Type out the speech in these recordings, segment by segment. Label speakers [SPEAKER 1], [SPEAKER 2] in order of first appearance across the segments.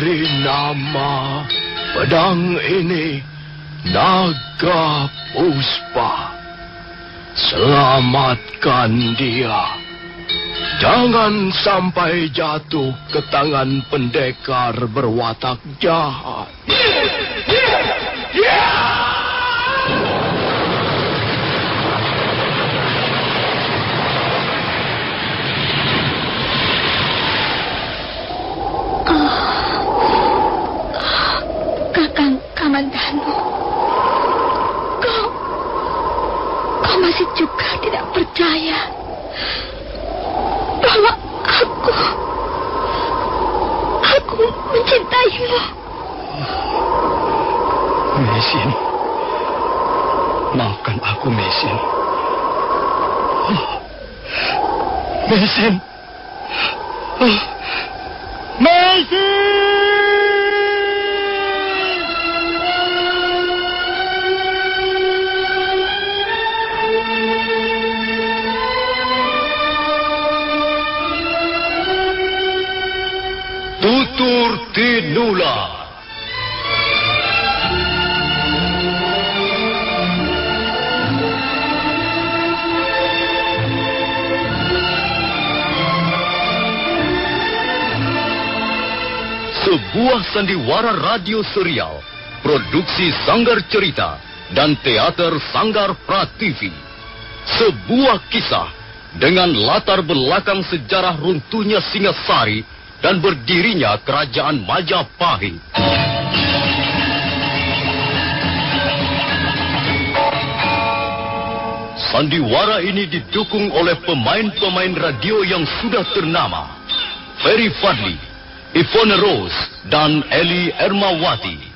[SPEAKER 1] Beri nama pedang ini Naga Puspa. Selamatkan dia. Jangan sampai jatuh ke tangan pendekar berwatak jahat.
[SPEAKER 2] Kakang Kamandanu, kau masih juga tidak percaya bahwa aku mencintaimu.
[SPEAKER 1] Mesin, maafkan aku, Mesin. Mesin. Mesin! Tutur Tinula. Sebuah sandiwara radio serial, produksi Sanggar Cerita dan teater Sanggar Prativi. Sebuah kisah dengan latar belakang sejarah runtuhnya Singasari dan berdirinya Kerajaan Majapahit. Sandiwara ini didukung oleh pemain-pemain radio yang sudah ternama. Ferry Fadli, Ivone Rose, dan Eli Ermawati.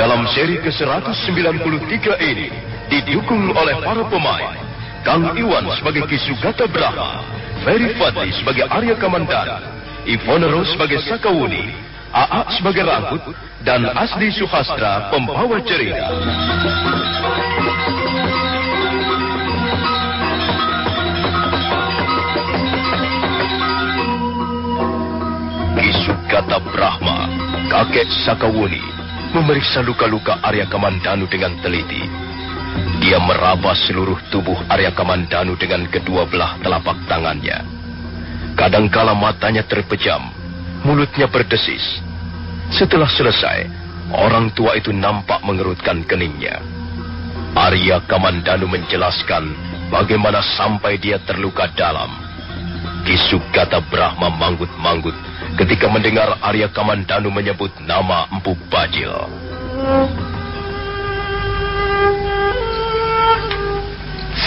[SPEAKER 1] Dalam seri ke-193 ini, didukung oleh para pemain. Kang Iwan sebagai Ki Sugata Brahma, Ferry Fadli sebagai Arya Kamandanu, Ivone Rose sebagai Sakawuni, Aa sebagai Rangkut, dan Asdi Suhastra pembawa cerita. Ki Sugata Brahma, kakek Sakawuni, memeriksa luka-luka Arya Kamandanu dengan teliti. Dia meraba seluruh tubuh Arya Kamandanu dengan kedua belah telapak tangannya. Kadangkala matanya terpejam, mulutnya berdesis. Setelah selesai, orang tua itu nampak mengerutkan keningnya. Arya Kamandanu menjelaskan bagaimana sampai dia terluka dalam. Ki Sugata Brahma manggut-manggut ketika mendengar Arya Kamandanu menyebut nama Empu Bajil.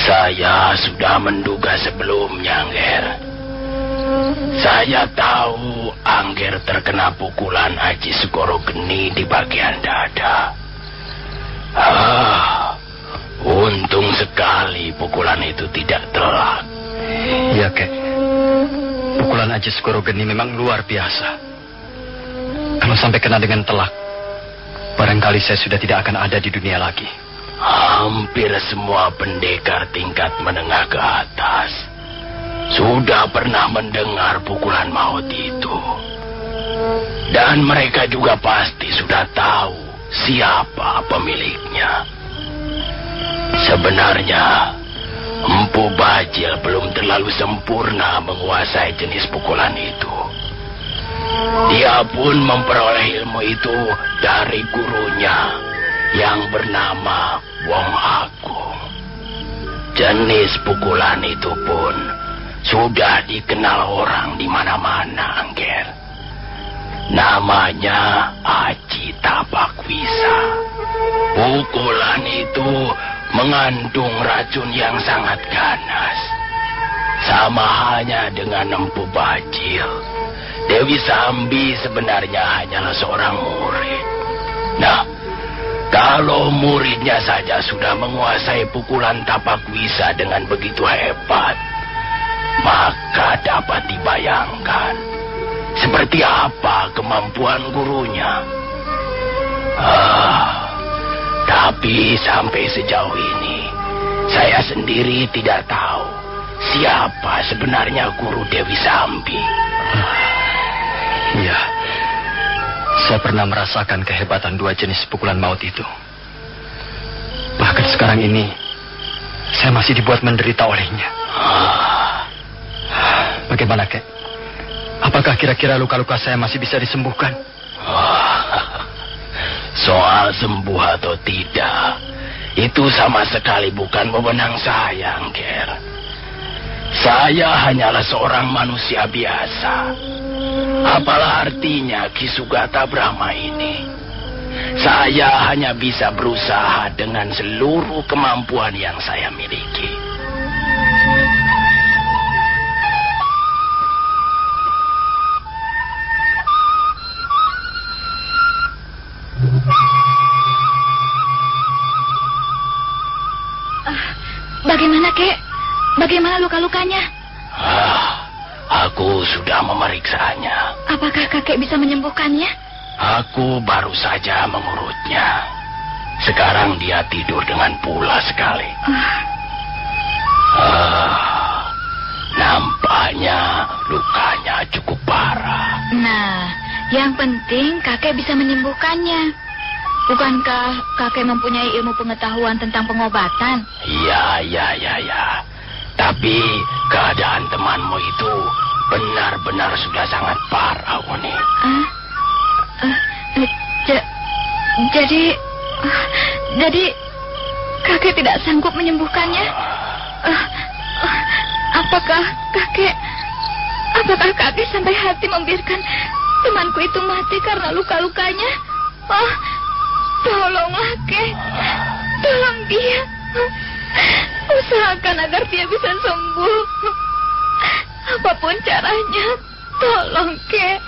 [SPEAKER 3] Saya sudah menduga sebelumnya, Angger. Saya tahu Angger terkena pukulan Aji Segoro Geni di bagian dada. Untung sekali pukulan itu tidak telak.
[SPEAKER 1] Iya, Kek. Pukulan Aji Segoro Geni memang luar biasa. Kalau sampai kena dengan telak, barangkali saya sudah tidak akan ada di dunia lagi.
[SPEAKER 3] Hampir semua pendekar tingkat menengah ke atas sudah pernah mendengar pukulan maut itu. Dan mereka juga pasti sudah tahu siapa pemiliknya. Sebenarnya, Empu Bajil belum terlalu sempurna menguasai jenis pukulan itu. Dia pun memperoleh ilmu itu dari gurunya yang bernama Wong Agung. Jenis pukulan itu pun sudah dikenal orang di mana-mana, Angger. Namanya Aji Tapakwisa. Pukulan itu mengandung racun yang sangat ganas. Sama halnya dengan Empu Bajil, Dewi Sambi sebenarnya hanyalah seorang murid. Nah, kalau muridnya saja sudah menguasai pukulan Tapakwisa dengan begitu hebat, maka dapat dibayangkan seperti apa kemampuan gurunya. Tapi sampai sejauh ini saya sendiri tidak tahu siapa sebenarnya guru Dewi Sambi.
[SPEAKER 4] Iya, saya pernah merasakan kehebatan dua jenis pukulan maut itu. Bahkan sekarang ini saya masih dibuat menderita olehnya. Bagaimana, Kek? Apakah kira-kira luka-luka saya masih bisa disembuhkan?
[SPEAKER 3] Soal sembuh atau tidak, itu sama sekali bukan wewenang saya, Angger. Saya hanyalah seorang manusia biasa. Apalah artinya Ki Sugata Brahma ini? Saya hanya bisa berusaha dengan seluruh kemampuan yang saya miliki.
[SPEAKER 2] Bagaimana, Kek? Bagaimana luka-lukanya?
[SPEAKER 3] Aku sudah memeriksanya.
[SPEAKER 2] Apakah kakek bisa menyembuhkannya?
[SPEAKER 3] Aku baru saja mengurutnya. Sekarang dia tidur dengan pula sekali. Nampaknya lukanya cukup parah.
[SPEAKER 2] Nah, yang penting kakek bisa menyembuhkannya. Bukankah kakek mempunyai ilmu pengetahuan tentang pengobatan?
[SPEAKER 3] Ya. Tapi keadaan temanmu itu benar-benar sudah sangat parah, Uni.
[SPEAKER 2] Jadi kakek tidak sanggup menyembuhkannya? Apakah kakek sampai hati membiarkan temanku itu mati karena luka-lukanya? Tolonglah, Kek. Tolong dia. Usahakan agar dia bisa sembuh. Apapun caranya, tolong, Kek.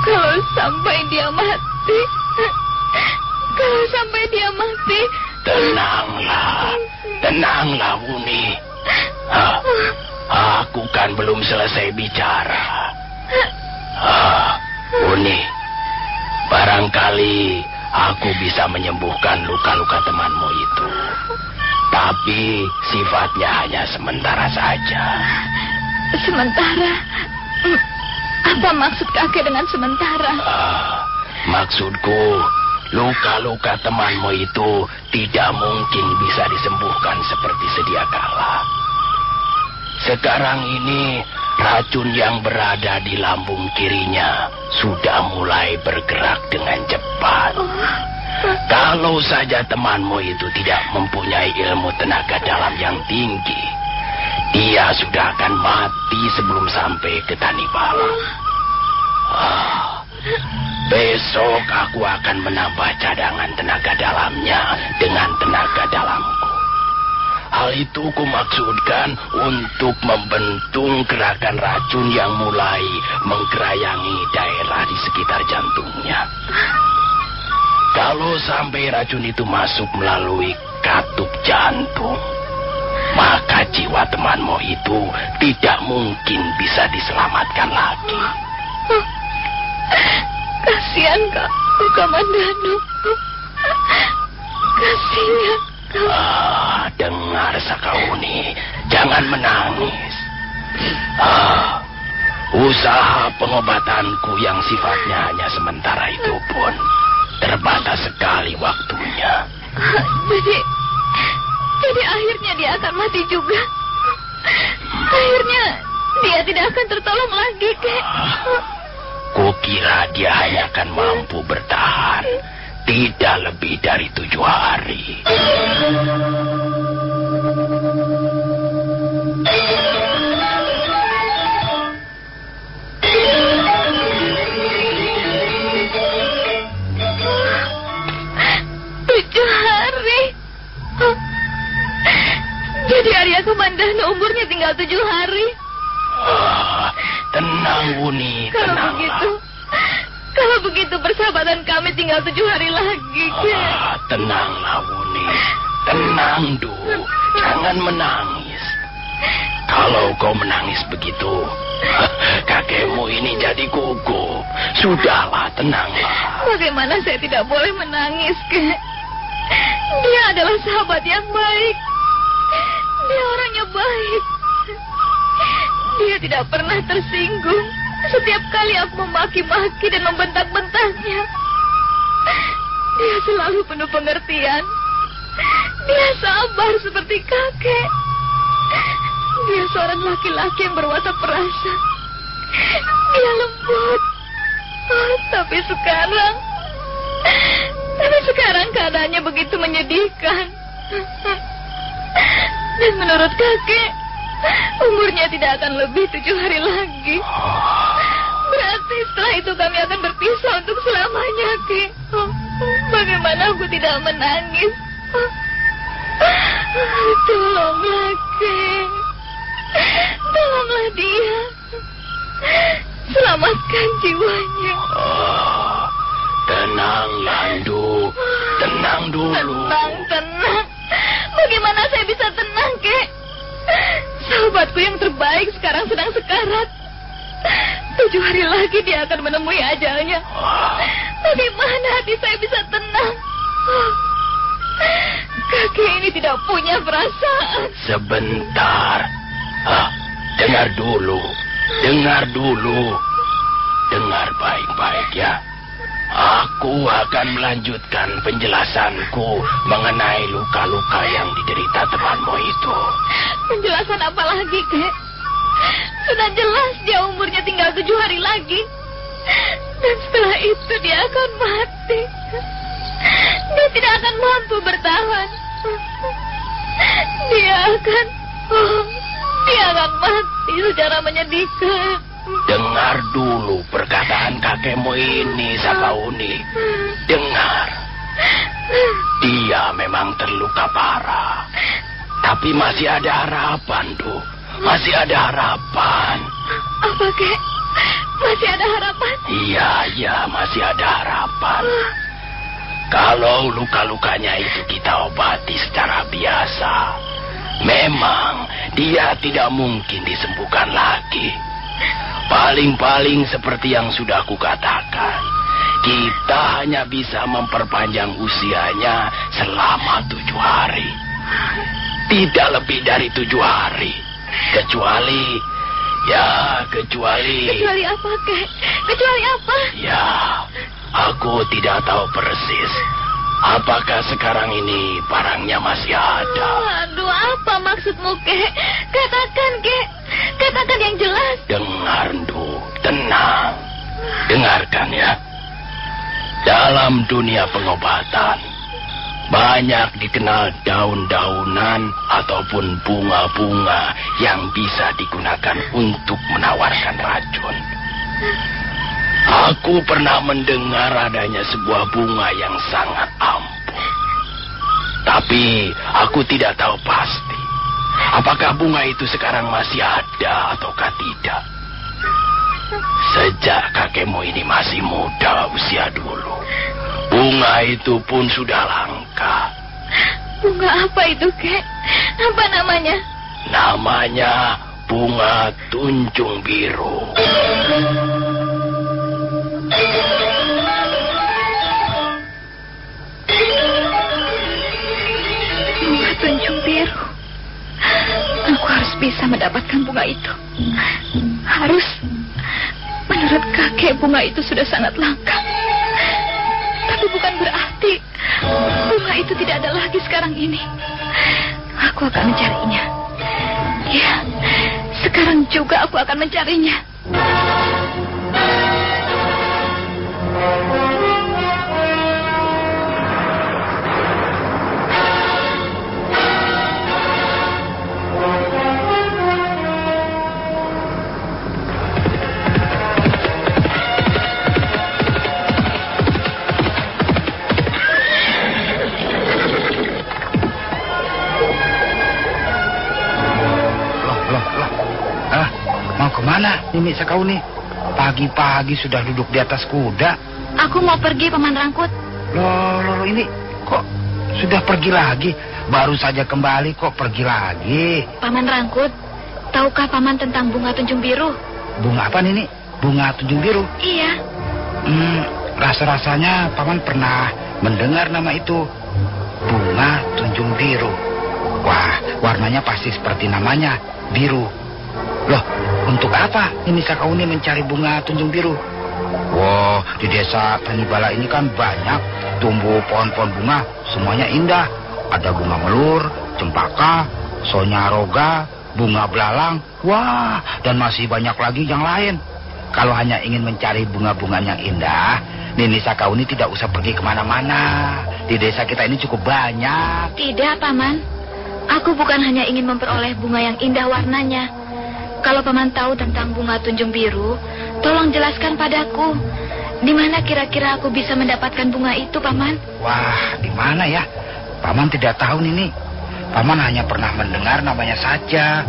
[SPEAKER 2] Kalau sampai dia mati,
[SPEAKER 3] Tenanglah, Uni. Aku kan belum selesai bicara. Uni, barangkali aku bisa menyembuhkan luka-luka temanmu itu. Tapi sifatnya hanya sementara saja.
[SPEAKER 2] Sementara? Apa maksud kakek dengan sementara?
[SPEAKER 3] Maksudku, luka-luka temanmu itu tidak mungkin bisa disembuhkan seperti sedia kala. Sekarang ini racun yang berada di lambung kirinya sudah mulai bergerak dengan cepat. Kalau saja temanmu itu tidak mempunyai ilmu tenaga dalam yang tinggi, dia sudah akan mati sebelum sampai ke Tanibala. Besok aku akan menambah cadangan tenaga dalamnya dengan tenaga dalamku. Hal itu kumaksudkan untuk membentung gerakan racun yang mulai menggerayangi daerah di sekitar jantungnya. Kalau sampai racun itu masuk melalui katup jantung, maka jiwa temanmu itu tidak mungkin bisa diselamatkan lagi.
[SPEAKER 2] Kasihan Kak Kamandanu. Kasihan.
[SPEAKER 3] Dengar Sakauni, jangan menangis. Usaha pengobatanku yang sifatnya hanya sementara itu pun terbatas sekali waktunya.
[SPEAKER 2] Jadi akhirnya dia akan mati juga. Akhirnya dia tidak akan tertolong lagi, Kek.
[SPEAKER 3] Kukira dia hanya akan mampu bertahan tidak lebih dari 7 hari.
[SPEAKER 2] Jadi Arya Kamandanu umurnya tinggal 7 hari.
[SPEAKER 3] Tenang, Wuni, tenang.
[SPEAKER 2] Kalau begitu persahabatan kami tinggal 7 hari lagi, Kek.
[SPEAKER 3] Tenanglah, Wuni. Tenang, Du. Jangan menangis. Kalau kau menangis begitu, kakekmu ini jadi gugup. Sudahlah, tenanglah.
[SPEAKER 2] Bagaimana saya tidak boleh menangis, Kek? Dia adalah sahabat yang baik. Dia orangnya baik. Dia tidak pernah tersinggung setiap kali aku memaki-maki dan membentak-bentaknya. Dia selalu penuh pengertian. Dia sabar seperti kakek. Dia seorang laki-laki yang berwatak perasa. Dia lembut. Tapi sekarang keadaannya begitu menyedihkan. Dan menurut kakek, umurnya tidak akan lebih 7 hari lagi. Berarti setelah itu kami akan berpisah untuk selamanya, Ki. Bagaimana aku tidak menangis? Tolonglah, Ki. Tolonglah dia. Selamatkan jiwanya.
[SPEAKER 3] Tenang, Landu. Tenang dulu.
[SPEAKER 2] Tenang. Bagaimana saya bisa tenang, Kek? Sahabatku yang terbaik sekarang sedang sekarat. 7 hari lagi dia akan menemui ajalnya. Bagaimana hati saya bisa tenang? Kakek ini tidak punya perasaan.
[SPEAKER 3] Sebentar. Dengar dulu. Dengar baik-baik ya. Aku akan melanjutkan penjelasanku mengenai luka-luka yang diderita temanmu itu.
[SPEAKER 2] Penjelasan apa lagi, Kek? Sudah jelas dia umurnya tinggal 7 hari lagi. Dan setelah itu dia akan mati. Dia tidak akan mampu bertahan. Dia akan mati secara menyedihkan.
[SPEAKER 3] Dengar dulu perkataan kakekmu ini, Sakauni. Dengar. Dia memang terluka parah. Tapi masih ada harapan, Du. Masih ada harapan.
[SPEAKER 2] Apa, Kek? Masih ada harapan?
[SPEAKER 3] Iya, masih ada harapan. Kalau luka-lukanya itu kita obati secara biasa, memang dia tidak mungkin disembuhkan lagi. Paling-paling seperti yang sudah kukatakan, kita hanya bisa memperpanjang usianya selama 7 hari. Tidak lebih dari 7 hari. Kecuali... Kecuali
[SPEAKER 2] apa, Kek? Kecuali apa?
[SPEAKER 3] Ya, aku tidak tahu persis. Apakah sekarang ini barangnya masih ada?
[SPEAKER 2] Aduh, apa maksudmu, Kek? Katakan, Kek. Katakan yang jelas.
[SPEAKER 3] Dengar, Du. Tenang. Dengarkan ya. Dalam dunia pengobatan, banyak dikenal daun-daunan ataupun bunga-bunga yang bisa digunakan untuk menawarkan racun. Aku pernah mendengar adanya sebuah bunga yang sangat ampuh. Tapi aku tidak tahu pasti apakah bunga itu sekarang masih ada ataukah tidak. Sejak kakekmu ini masih muda usia dulu, bunga itu pun sudah langka.
[SPEAKER 2] Bunga apa itu, Kek? Apa namanya?
[SPEAKER 3] Namanya bunga tunjung biru.
[SPEAKER 2] Bunga tunjung biru. Aku harus bisa mendapatkan bunga itu. Harus. Menurut kakek, bunga itu sudah sangat langka. Tapi bukan berarti bunga itu tidak ada lagi sekarang ini. Aku akan mencarinya. Ya, sekarang juga aku akan mencarinya.
[SPEAKER 5] Kemana Nini Sakauni? Pagi-pagi sudah duduk di atas kuda.
[SPEAKER 2] Aku mau pergi, Paman Rangkut.
[SPEAKER 5] Loh, ini kok sudah pergi lagi? Baru saja kembali kok pergi lagi?
[SPEAKER 2] Paman Rangkut, tahukah Paman tentang bunga tunjung biru?
[SPEAKER 5] Bunga apa, Nini? Bunga tunjung biru?
[SPEAKER 2] Iya.
[SPEAKER 5] Rasa-rasanya Paman pernah mendengar nama itu. Bunga tunjung biru. Wah, warnanya pasti seperti namanya, biru. Loh, untuk apa Nini Sakauni mencari bunga tunjung biru? Wah, di desa Tanibala ini kan banyak tumbuh pohon-pohon bunga, semuanya indah. Ada bunga melur, cempaka, sonyaroga, bunga belalang. Wah, dan masih banyak lagi yang lain. Kalau hanya ingin mencari bunga-bunga yang indah, Nini Sakauni tidak usah pergi kemana-mana. Di desa kita ini cukup banyak.
[SPEAKER 2] Tidak, Paman. Aku bukan hanya ingin memperoleh bunga yang indah warnanya. Kalau Paman tahu tentang bunga tunjung biru, tolong jelaskan padaku. Di mana kira-kira aku bisa mendapatkan bunga itu, Paman?
[SPEAKER 5] Wah, di mana ya? Paman tidak tahu, Nini. Paman hanya pernah mendengar namanya saja.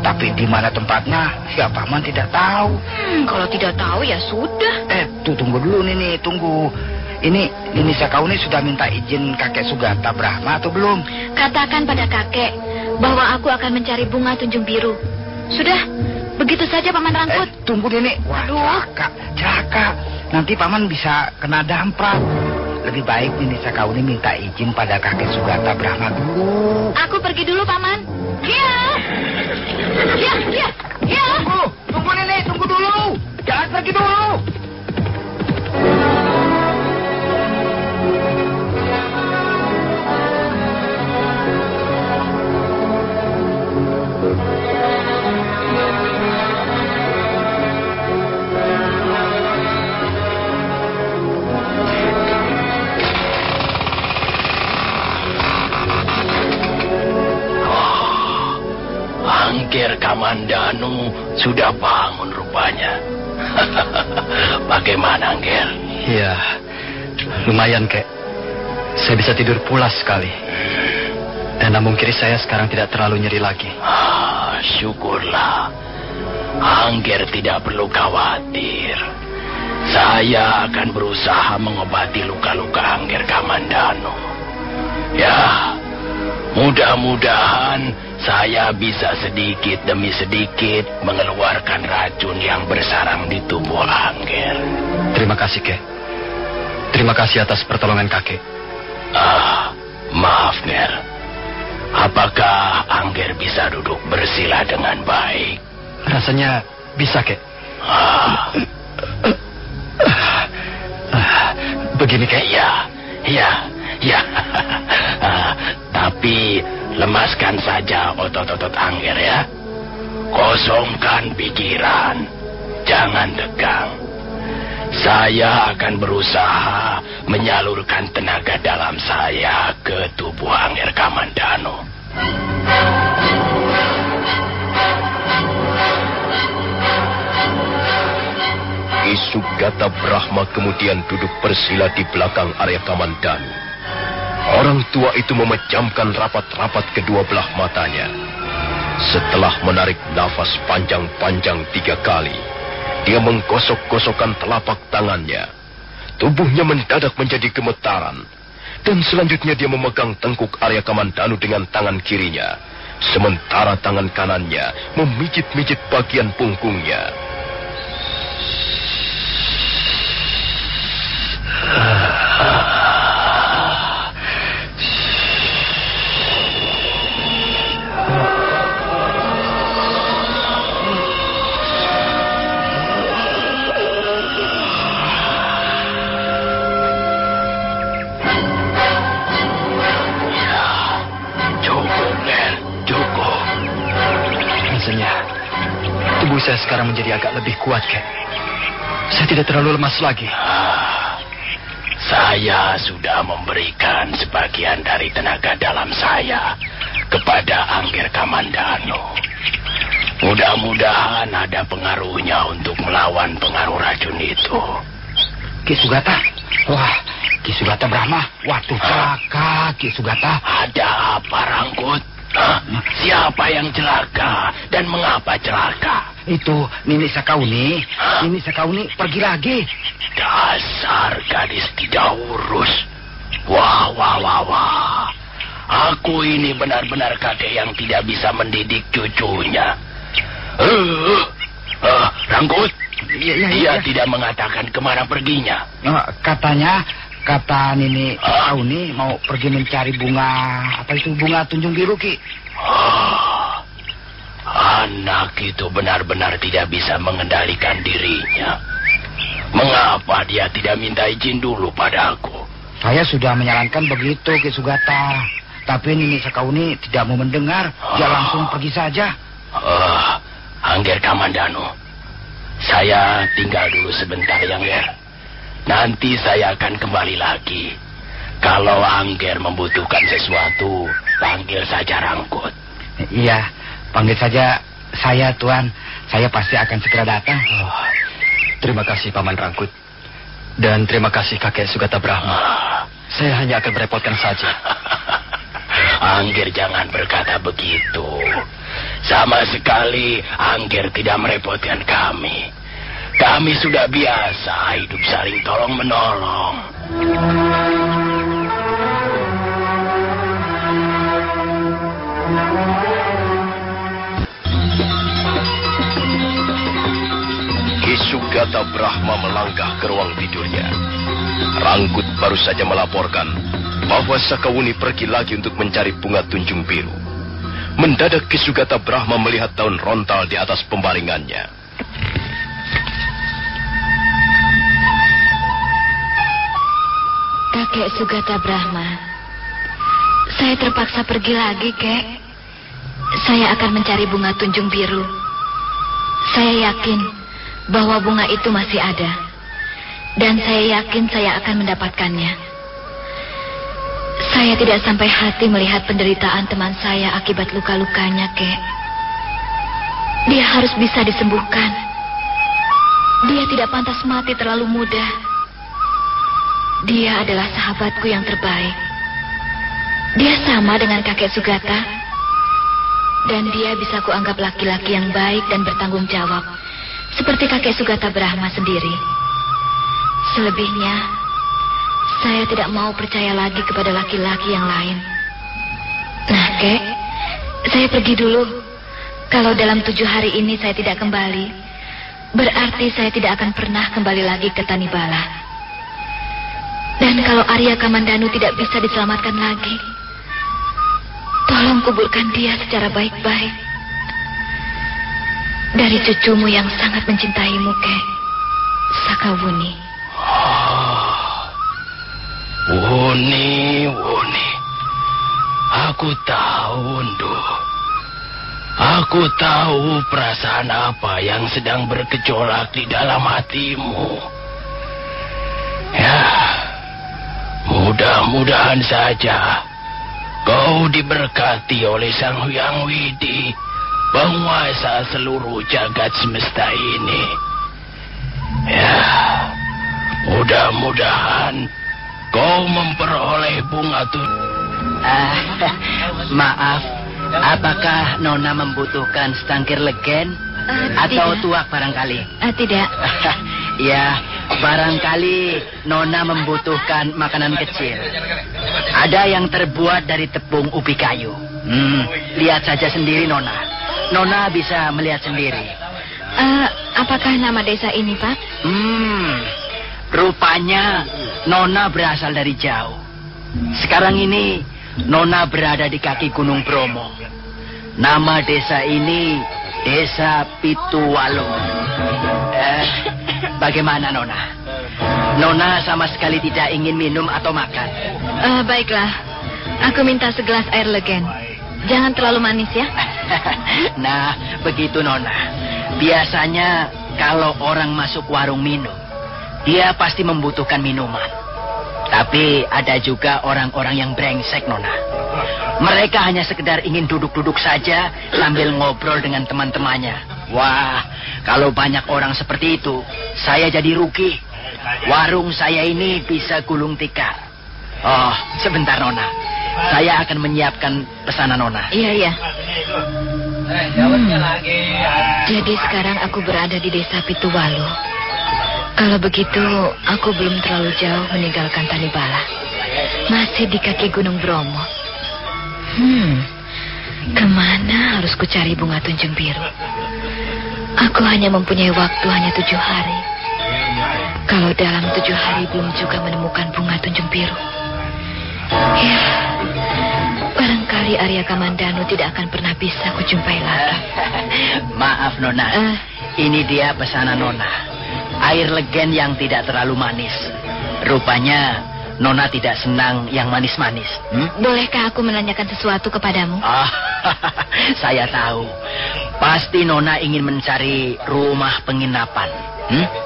[SPEAKER 5] Tapi di mana tempatnya, ya Paman tidak tahu.
[SPEAKER 2] Kalau tidak tahu ya sudah.
[SPEAKER 5] Tunggu dulu, Nini, tunggu. Ini Nini Sakauni sudah minta izin kakek Sugata Brahma atau belum?
[SPEAKER 2] Katakan pada kakek bahwa aku akan mencari bunga tunjung biru. Sudah, begitu saja Paman Rangkut.
[SPEAKER 5] Tunggu, Nini. Wah, celaka. Nanti Paman bisa kena damprat. Lebih baik Nini Sakauni minta izin pada kakek Sugata Brahma dulu.
[SPEAKER 2] Aku pergi dulu, Paman. Ya.
[SPEAKER 5] Tunggu, Nini, tunggu dulu. Jangan pergi dulu.
[SPEAKER 3] Angger Kamandanu sudah bangun rupanya. Bagaimana, Angger?
[SPEAKER 4] Ya, lumayan, Kek. Saya bisa tidur pulas sekali. Dan lambung kiri saya sekarang tidak terlalu nyeri lagi.
[SPEAKER 3] Syukurlah. Angger tidak perlu khawatir. Saya akan berusaha mengobati luka-luka Angger Kamandanu. Ya, mudah-mudahan saya bisa sedikit demi sedikit mengeluarkan racun yang bersarang di tubuh Angger.
[SPEAKER 4] Terima kasih, Kek. Terima kasih atas pertolongan kakek.
[SPEAKER 3] Maaf, Nger. Apakah Angger bisa duduk bersila dengan baik?
[SPEAKER 4] Rasanya bisa, Kek. Begini, Kek?
[SPEAKER 3] Ya. Tapi lemaskan saja otot-otot Angger ya. Kosongkan pikiran. Jangan tegang. Saya akan berusaha menyalurkan tenaga dalam saya ke tubuh Angger Kamandanu.
[SPEAKER 1] Ki Sugata Brahma kemudian duduk bersila di belakang Arya Kamandanu. Orang tua itu memejamkan rapat-rapat kedua belah matanya. Setelah menarik nafas panjang-panjang 3 kali, dia menggosok-gosokkan telapak tangannya. Tubuhnya mendadak menjadi gemetaran. Dan selanjutnya dia memegang tengkuk Arya Kamandanu dengan tangan kirinya. Sementara tangan kanannya memijit-mijit bagian punggungnya.
[SPEAKER 4] Tubuh saya sekarang menjadi agak lebih kuat, Kek. Saya tidak terlalu lemas lagi.
[SPEAKER 3] Saya sudah memberikan sebagian dari tenaga dalam saya kepada Angger Kamandanu. Mudah-mudahan ada pengaruhnya untuk melawan pengaruh racun itu.
[SPEAKER 5] Ki Sugata. Wah, Ki Sugata Brahma. Waduh, celaka, Ki Sugata.
[SPEAKER 3] Ada apa, Rangkut? Siapa yang celaka dan mengapa celaka?
[SPEAKER 5] Itu Nini Sakauni. Nini Sakauni pergi lagi.
[SPEAKER 3] Dasar gadis tidak urus. Wah. Aku ini benar-benar kakek yang tidak bisa mendidik cucunya. Rangkut.
[SPEAKER 5] Iya.
[SPEAKER 3] Dia tidak mengatakan kemana perginya.
[SPEAKER 5] Katanya kata Nini Sakauni mau pergi mencari bunga tunjung biru, Ki.
[SPEAKER 3] Anak itu benar-benar tidak bisa mengendalikan dirinya. Mengapa dia tidak minta izin dulu padaku?
[SPEAKER 5] Saya sudah menyarankan begitu, Ki Sugata. Tapi Nini Sakauni tidak mau mendengar. Dia langsung pergi saja.
[SPEAKER 3] Angger Kamandanu, saya tinggal dulu sebentar, Angger. Nanti saya akan kembali lagi. Kalau Angger membutuhkan sesuatu, panggil saja Rangkut.
[SPEAKER 5] Iya, panggil saja saya, Tuan. Saya pasti akan segera datang.
[SPEAKER 4] Terima kasih, Paman Rangkut. Dan terima kasih, Kakek Sugata Brahma. Saya hanya akan merepotkan saja.
[SPEAKER 3] Angger, jangan berkata begitu. Sama sekali Angger tidak merepotkan kami. Kami sudah biasa hidup saling tolong-menolong.
[SPEAKER 1] Ki Sugata Brahma melangkah ke ruang tidurnya. Rangkut baru saja melaporkan bahwa Sakawuni pergi lagi untuk mencari bunga tunjung biru. Mendadak Ki Sugata Brahma melihat daun rontal di atas pembaringannya.
[SPEAKER 2] Kakek Sugata Brahma, saya terpaksa pergi lagi, Kek. Saya akan mencari bunga tunjung biru. Saya yakin bahwa bunga itu masih ada. Dan saya yakin saya akan mendapatkannya. Saya tidak sampai hati melihat penderitaan teman saya akibat luka-lukanya, Kek. Dia harus bisa disembuhkan. Dia tidak pantas mati terlalu mudah. Dia adalah sahabatku yang terbaik. Dia sama dengan kakek Sugata. Dan dia bisa kuanggap laki-laki yang baik dan bertanggung jawab. Seperti kakek Sugata Brahma sendiri. Selebihnya, saya tidak mau percaya lagi kepada laki-laki yang lain. Nah, Kek, saya pergi dulu. Kalau dalam 7 hari ini saya tidak kembali, berarti saya tidak akan pernah kembali lagi ke Tanibala. Dan kalau Arya Kamandanu tidak bisa diselamatkan lagi, tolong kuburkan dia secara baik-baik. Dari cucumu yang sangat mencintaimu, Kek, Sakawuni.
[SPEAKER 3] Wuni. Aku tahu, Undu. Aku tahu perasaan apa yang sedang bergejolak di dalam hatimu. Ya, mudah-mudahan saja kau diberkati oleh Sang Hyang Widi, penguasa seluruh jagat semesta ini. Ya, mudah-mudahan kau memperoleh bunga
[SPEAKER 6] Maaf, apakah Nona membutuhkan setangkir legen atau
[SPEAKER 2] tidak.
[SPEAKER 6] tuak barangkali?
[SPEAKER 2] Tidak.
[SPEAKER 6] Ya, barangkali Nona membutuhkan makanan kecil. Ada yang terbuat dari tepung ubi kayu. Lihat saja sendiri, Nona. Nona bisa melihat sendiri.
[SPEAKER 2] Apakah nama desa ini, Pak?
[SPEAKER 6] Rupanya Nona berasal dari jauh. Sekarang ini Nona berada di kaki Gunung Bromo. Nama desa ini Desa Pituwalo. Bagaimana, Nona? Nona sama sekali tidak ingin minum atau makan.
[SPEAKER 2] Baiklah. Aku minta segelas air legen. Jangan terlalu manis ya.
[SPEAKER 6] Nah, begitu, Nona. Biasanya kalau orang masuk warung minum, dia pasti membutuhkan minuman. Tapi ada juga orang-orang yang brengsek, Nona. Mereka hanya sekedar ingin duduk-duduk saja sambil ngobrol dengan teman-temannya. Wah, kalau banyak orang seperti itu, saya jadi rugi. Warung saya ini bisa gulung tikar. Oh, sebentar, Nona. Saya akan menyiapkan pesanan Nona.
[SPEAKER 2] Iya. Jadi sekarang aku berada di Desa Pituwalo. Kalau begitu, aku belum terlalu jauh meninggalkan Tanibala. Masih di kaki Gunung Bromo. Kemana harus ku cari bunga tunjung biru? Aku hanya mempunyai waktu hanya 7 hari. Kalau dalam 7 hari belum juga menemukan bunga tunjung biru, ya, barangkali Arya Kamandanu tidak akan pernah bisa kujumpai lagi.
[SPEAKER 6] Maaf, Nona. Ini dia pesanan Nona. Air legen yang tidak terlalu manis. Rupanya Nona tidak senang yang manis-manis.
[SPEAKER 2] Bolehkah aku menanyakan sesuatu kepadamu?
[SPEAKER 6] Saya tahu. Pasti Nona ingin mencari rumah penginapan.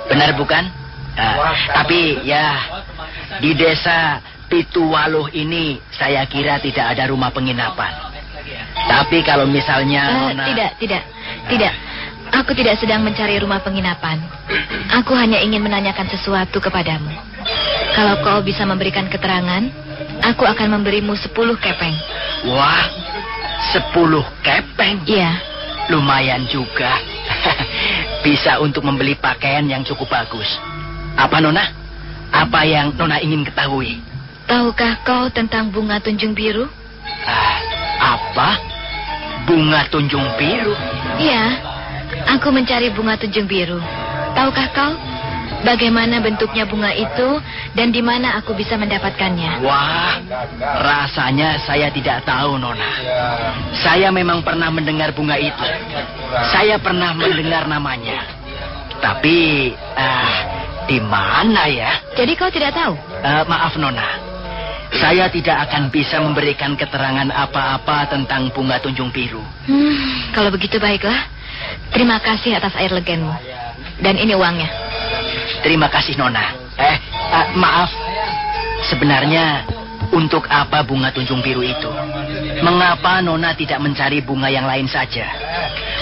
[SPEAKER 6] Benar bukan? Tapi ya, di desa Pituwaluh ini saya kira tidak ada rumah penginapan. Tapi kalau misalnya Nona...
[SPEAKER 2] Tidak. Aku tidak sedang mencari rumah penginapan. Aku hanya ingin menanyakan sesuatu kepadamu. Kalau kau bisa memberikan keterangan, aku akan memberimu 10 kepeng.
[SPEAKER 6] Wah, 10 kepeng?
[SPEAKER 2] Iya.
[SPEAKER 6] Lumayan juga. Bisa untuk membeli pakaian yang cukup bagus. Apa, Nona? Apa yang Nona ingin ketahui?
[SPEAKER 2] Tahukah kau tentang bunga tunjung biru?
[SPEAKER 6] Apa? Bunga tunjung biru?
[SPEAKER 2] Iya, aku mencari bunga tunjung biru. Tahukah kau bagaimana bentuknya bunga itu dan di mana aku bisa mendapatkannya?
[SPEAKER 6] Wah, rasanya saya tidak tahu, Nona. Saya memang pernah mendengar bunga itu. Saya pernah mendengar namanya. Tapi, di mana ya?
[SPEAKER 2] Jadi kau tidak tahu?
[SPEAKER 6] Maaf, Nona. Saya tidak akan bisa memberikan keterangan apa-apa tentang bunga tunjung biru.
[SPEAKER 2] Kalau begitu baiklah. Terima kasih atas air legenmu. Dan ini uangnya.
[SPEAKER 6] Terima kasih, Nona. Maaf. Sebenarnya, untuk apa bunga tunjung biru itu? Mengapa Nona tidak mencari bunga yang lain saja?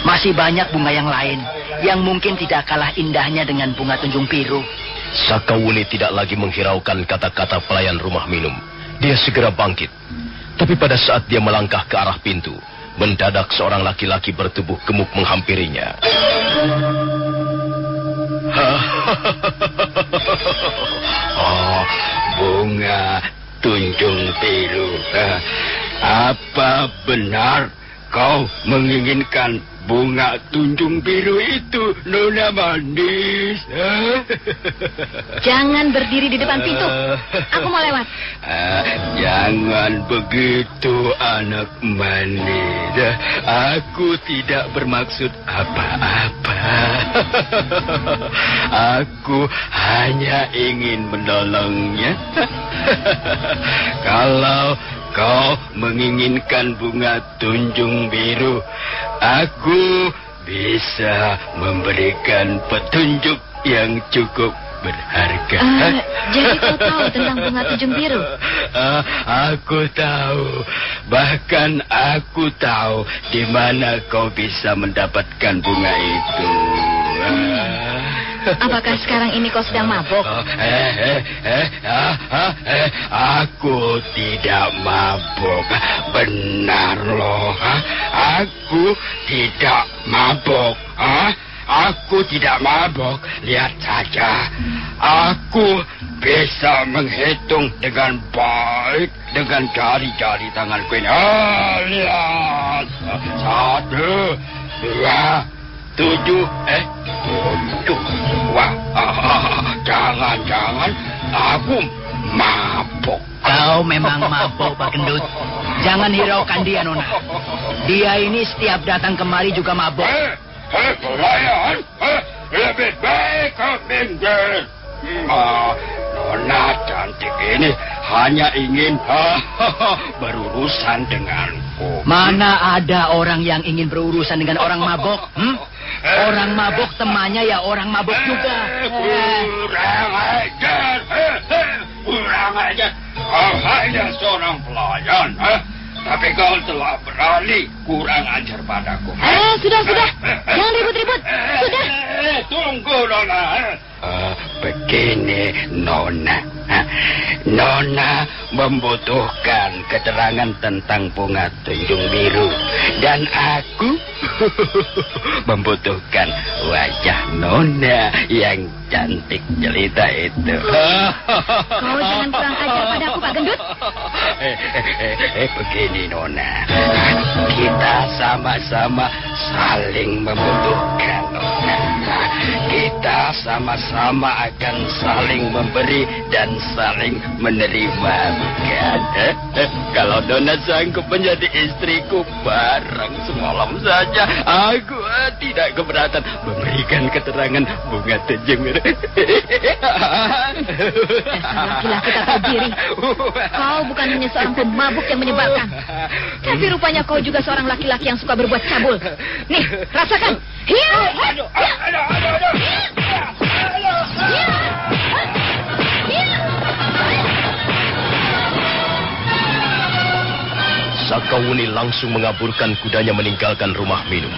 [SPEAKER 6] Masih banyak bunga yang lain yang mungkin tidak kalah indahnya dengan bunga tunjung biru.
[SPEAKER 1] Sakawuni tidak lagi menghiraukan kata-kata pelayan rumah minum. Dia segera bangkit. Tapi pada saat dia melangkah ke arah pintu, mendadak seorang laki-laki bertubuh gemuk menghampirinya.
[SPEAKER 3] Bunga tunjung biru. Apa benar kau menginginkan bunga tunjung biru itu, Nona manis?
[SPEAKER 2] Jangan berdiri di depan pintu. Aku mau lewat.
[SPEAKER 3] Jangan begitu, anak manis. Aku tidak bermaksud apa-apa. Aku hanya ingin menolongnya. Kalau kau menginginkan bunga tunjung biru, aku bisa memberikan petunjuk yang cukup berharga.
[SPEAKER 2] Jadi kau tahu tentang bunga tunjung biru?
[SPEAKER 3] Aku tahu. Bahkan aku tahu di mana kau bisa mendapatkan bunga itu.
[SPEAKER 2] Apakah sekarang ini kau sedang mabuk?
[SPEAKER 3] Aku tidak mabuk. Benar loh. Aku tidak mabuk. Aku tidak mabuk. Lihat saja. Aku bisa menghitung dengan baik dengan jari-jari tanganku ini. Lihat. 1, 2, 7. Wah, jangan-jangan aku mabuk.
[SPEAKER 6] Kau memang mabuk, Pak Gendut. Jangan hiraukan dia, Nona. Dia ini setiap datang kemari juga mabuk.
[SPEAKER 3] Pelayan, lebih baik kau minggir. Nona cantik ini hanya ingin berurusan denganku.
[SPEAKER 6] Mana ada orang yang ingin berurusan dengan orang mabuk? Orang mabuk temannya ya orang mabuk juga.
[SPEAKER 3] Kurang ajar. Kurang ajar. Kau hanya seorang pelayan. Tapi kau telah berani kurang ajar padaku.
[SPEAKER 2] Sudah. Jangan ribut-ribut. Sudah.
[SPEAKER 3] Tunggu, Nona. Begini, Nona. Nona membutuhkan keterangan tentang bunga tunjung biru. Dan aku membutuhkan wajah Nona yang cantik jelita itu.
[SPEAKER 2] Kau jangan kurang ajar padaku, Pak Gendut.
[SPEAKER 3] Begini, Nona. Kita sama-sama saling membutuhkan, Nona. Kita sama-sama akan saling memberi dan saling menerima, bukan? Kalau Nona sanggup menjadi istriku barang semalam saja, aku tidak keberatan memberikan keterangan bunga tunjung biru.
[SPEAKER 2] Laki-laki tak tahu diri. Kau bukan hanya seorang pemabuk yang menyebalkan, tapi rupanya kau juga seorang laki-laki yang suka berbuat cabul. Nih, rasakan.
[SPEAKER 1] Sakawuni langsung mengaburkan kudanya meninggalkan rumah minum.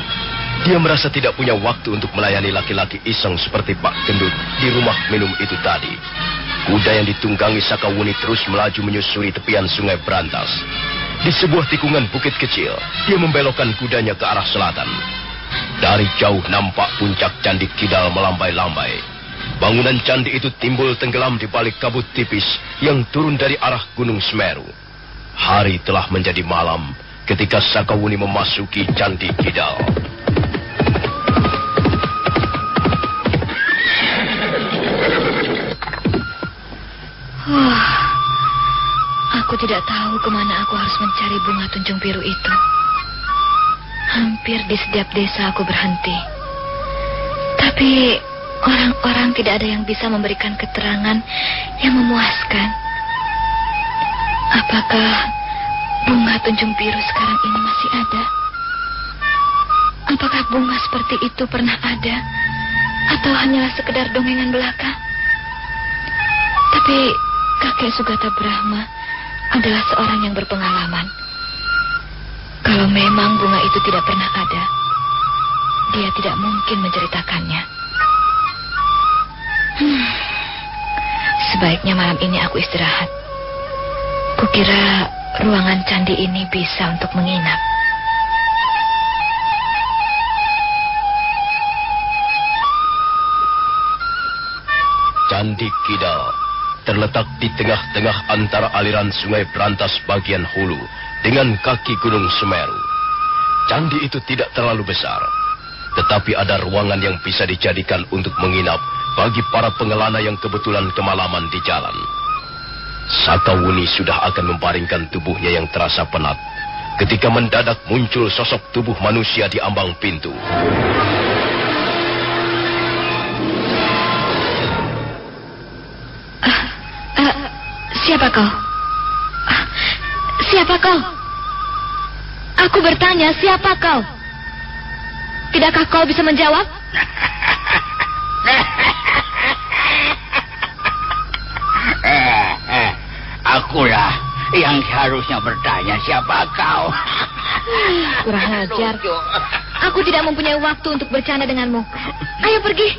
[SPEAKER 1] Dia merasa tidak punya waktu untuk melayani laki-laki iseng seperti Pak Gendut di rumah minum itu tadi. Kuda yang ditunggangi Sakawuni terus melaju menyusuri tepian sungai Brantas. Di sebuah tikungan bukit kecil, dia membelokkan kudanya ke arah selatan. Dari jauh nampak puncak Candi Kidal melambai-lambai. Bangunan candi itu timbul tenggelam di balik kabut tipis yang turun dari arah Gunung Semeru. Hari telah menjadi malam ketika Sakawuni memasuki Candi Kidal.
[SPEAKER 2] Aku tidak tahu kemana aku harus mencari bunga tunjung biru itu. Hampir di setiap desa aku berhenti. Tapi orang-orang tidak ada yang bisa memberikan keterangan yang memuaskan. Apakah bunga tunjung biru sekarang ini masih ada? Apakah bunga seperti itu pernah ada? Atau hanyalah sekedar dongengan belaka? Tapi kakek Sugata Brahma adalah seorang yang berpengalaman. Kalau memang bunga itu tidak pernah ada, dia tidak mungkin menceritakannya. Sebaiknya malam ini aku istirahat. Kukira ruangan candi ini bisa untuk menginap.
[SPEAKER 1] Candi Kidal terletak di tengah-tengah antara aliran sungai Brantas bagian hulu dengan kaki Gunung Semeru. Candi itu tidak terlalu besar, tetapi ada ruangan yang bisa dijadikan untuk menginap bagi para pengelana yang kebetulan kemalaman di jalan. Sakawuni sudah akan membaringkan tubuhnya yang terasa penat ketika mendadak muncul sosok tubuh manusia di ambang pintu.
[SPEAKER 2] Siapa kau? Siapa kau? Aku bertanya, siapa kau? Tidakkah kau bisa menjawab?
[SPEAKER 3] Akulah yang seharusnya bertanya, siapa kau?
[SPEAKER 2] Kurang ajar. Aku tidak mempunyai waktu untuk bercanda denganmu. Ayo pergi.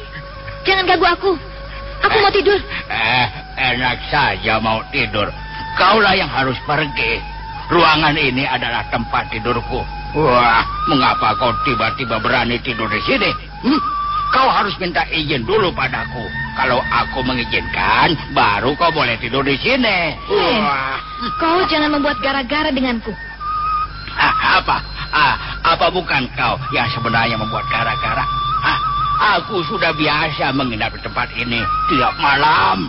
[SPEAKER 2] Jangan ganggu aku. Aku mau tidur.
[SPEAKER 3] Enak saja mau tidur. Kaulah yang harus pergi. Ruangan ini adalah tempat tidurku. Wah, mengapa kau tiba-tiba berani tidur di sini? Kau harus minta izin dulu padaku. Kalau aku mengizinkan, baru kau boleh tidur di sini.
[SPEAKER 2] Kau jangan membuat gara-gara denganku.
[SPEAKER 3] Apa bukan kau yang sebenarnya membuat gara-gara? Aku sudah biasa menginap di tempat ini tiap malam.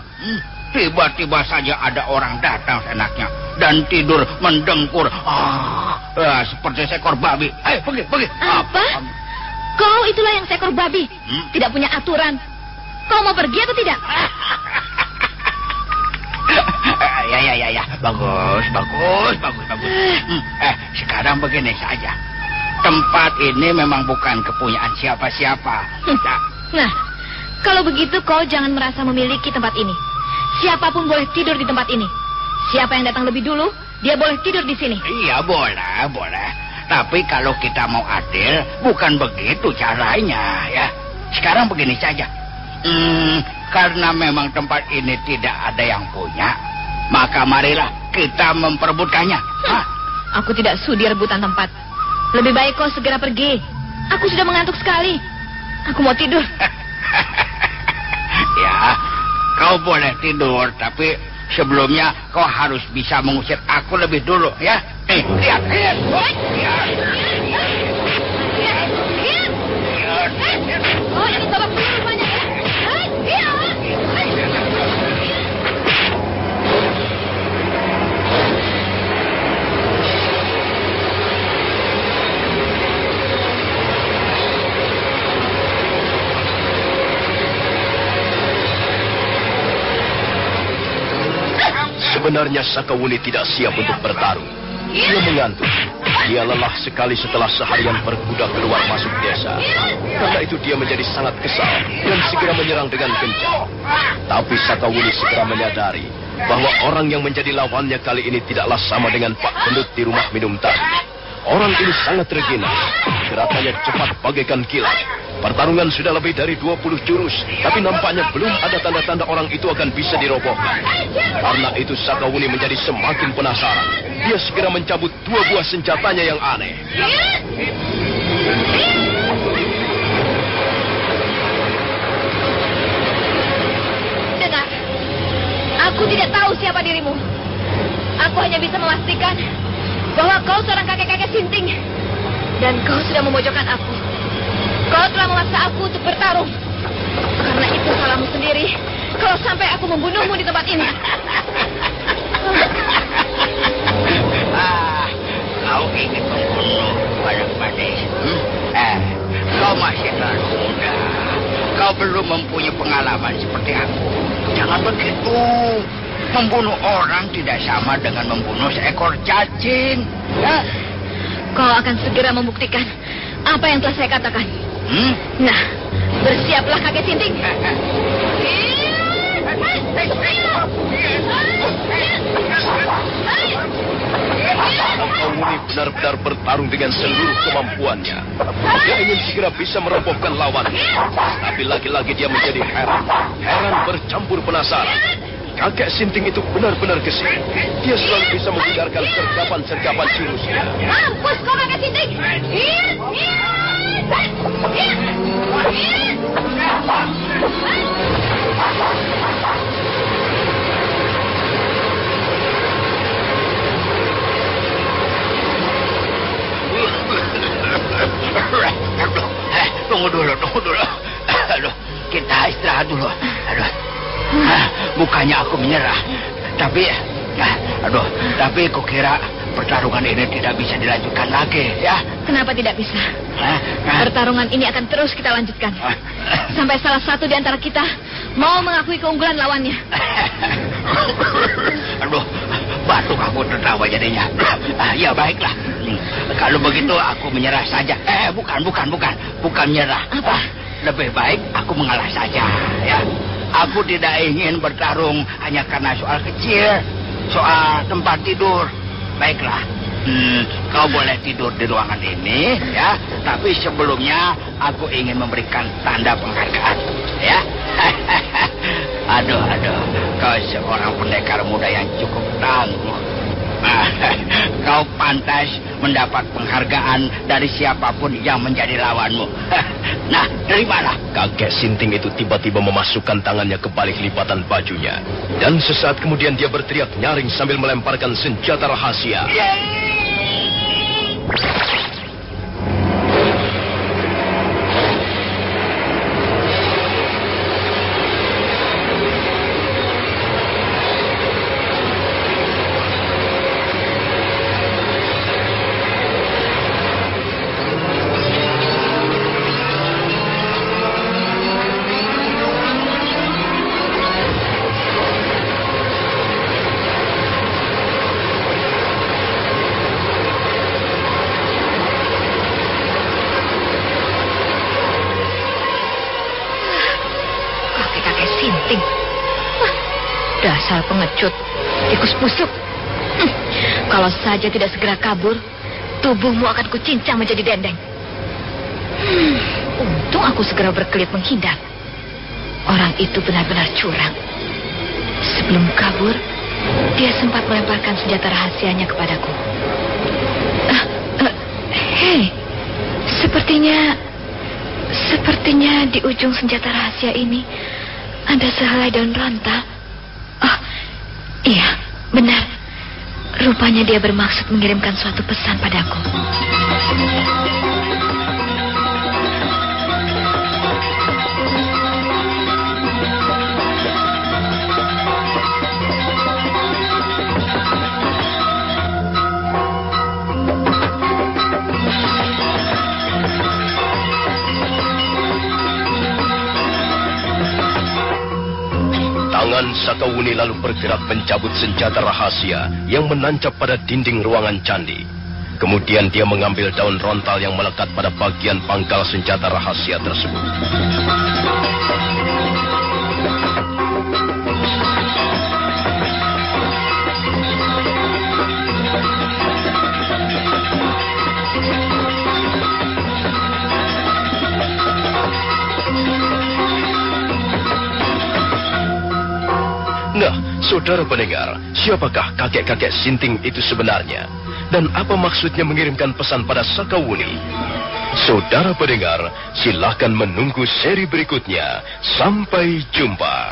[SPEAKER 3] Tiba-tiba saja ada orang datang seenaknya dan tidur mendengkur. Seperti seekor babi. Ayo pergi.
[SPEAKER 2] Apa? Kau itulah yang seekor babi. Tidak punya aturan. Kau mau pergi atau tidak?
[SPEAKER 3] Ya. Bagus. Sekarang begini saja. Tempat ini memang bukan kepunyaan siapa-siapa.
[SPEAKER 2] Nah, kalau begitu kau jangan merasa memiliki tempat ini. Siapapun boleh tidur di tempat ini. Siapa yang datang lebih dulu, dia boleh tidur di sini.
[SPEAKER 3] Iya, boleh. Tapi kalau kita mau adil, bukan begitu caranya, ya. Sekarang begini saja.
[SPEAKER 5] Karena memang tempat ini tidak ada yang punya, maka marilah kita memperebutkannya.
[SPEAKER 2] Aku tidak sudi rebutan tempat. Lebih baik kau segera pergi. Aku sudah mengantuk sekali. Aku mau tidur.
[SPEAKER 5] Ya, kau boleh tidur, tapi sebelumnya kau harus bisa mengusir aku lebih dulu, ya. Lihat.
[SPEAKER 2] Oh, ini babak belur rupanya ya.
[SPEAKER 1] Sebenarnya Sakawuni tidak siap untuk bertarung. Dia mengantuk. Dia lelah sekali setelah seharian berkuda keluar masuk desa. Karena itu dia menjadi sangat kesal dan segera menyerang dengan kencang. Tapi Sakawuni segera menyadari bahwa orang yang menjadi lawannya kali ini tidaklah sama dengan Pak Gendut di rumah minum tadi. Orang ini sangat tergina. Gerakannya cepat bagaikan kilat. Pertarungan sudah lebih dari 20 jurus, tapi nampaknya belum ada tanda-tanda orang itu akan bisa dirobohkan. Karena itu Sakawuni menjadi semakin penasaran. Dia segera mencabut 2 buah senjatanya yang aneh.
[SPEAKER 2] Dengar, aku tidak tahu siapa dirimu. Aku hanya bisa memastikan bahwa kau seorang kakek-kakek sinting. Dan kau sudah memojokkan aku. Kau telah memaksa aku untuk bertarung. Karena itu salahmu sendiri kalau sampai aku membunuhmu di tempat ini.
[SPEAKER 5] Kau ingin membunuh Balapati? Kau masih terlalu muda. Kau belum mempunyai pengalaman seperti aku. Jangan begitu. Membunuh orang tidak sama dengan membunuh seekor cacing. Ya?
[SPEAKER 2] Kau akan segera membuktikan apa yang telah saya katakan. Nah, bersiaplah kakek sinting.
[SPEAKER 1] Sakawuni benar-benar bertarung dengan seluruh kemampuannya. Dia ingin segera bisa merobohkan lawannya. Tapi lagi-lagi dia menjadi heran. Heran bercampur penasaran. Kakek sinting itu benar-benar gesit. Dia selalu bisa menghindarkan sergapan-sergapan jurusnya.
[SPEAKER 2] Mampus kau kakek sinting.
[SPEAKER 5] Tunggu dulu. Aduh, kita istirahat dulu. Bukannya aku menyerah, tapi kukira pertarungan ini tidak bisa dilanjutkan lagi, ya.
[SPEAKER 2] Kenapa tidak bisa? Pertarungan ini akan terus kita lanjutkan. Sampai salah satu di antara kita mau mengakui keunggulan lawannya.
[SPEAKER 5] Aduh, batuk aku tertawa jadinya. Ya baiklah. Kalau begitu aku menyerah saja. Bukan menyerah.
[SPEAKER 2] Apa?
[SPEAKER 5] Lebih baik aku mengalah saja, ya. Aku tidak ingin bertarung hanya karena soal kecil, soal tempat tidur. Baiklah, kau boleh tidur di ruangan ini, ya. Tapi sebelumnya aku ingin memberikan tanda penghargaan, ya. Aduh, kau seorang pendekar muda yang cukup tangguh. Kau pantas mendapat penghargaan dari siapapun yang menjadi lawanmu. Nah, terimalah.
[SPEAKER 1] Kakek sinting itu tiba-tiba memasukkan tangannya ke balik lipatan bajunya. Dan sesaat kemudian dia berteriak nyaring sambil melemparkan senjata rahasia.
[SPEAKER 2] Dasar pengecut, tikus busuk. Kalau saja tidak segera kabur, tubuhmu akan kucincang menjadi dendeng. Untung aku segera berkelit menghindar. orang itu benar-benar curang. Sebelum kabur, dia sempat melemparkan senjata rahasianya kepadaku. Hei, sepertinya di ujung senjata rahasia ini ada sehelai daun rontal. Oh, iya, benar. Rupanya dia bermaksud mengirimkan suatu pesan padaku.
[SPEAKER 1] Tangan Sakawuni lalu bergerak mencabut senjata rahasia yang menancap pada dinding ruangan candi. Kemudian dia mengambil daun rontal yang melekat pada bagian pangkal senjata rahasia tersebut. Nah, saudara pendengar, siapakah kakek-kakek Sinting itu sebenarnya? Dan apa maksudnya mengirimkan pesan pada Sakawuni? Saudara pendengar, silakan menunggu seri berikutnya. Sampai jumpa.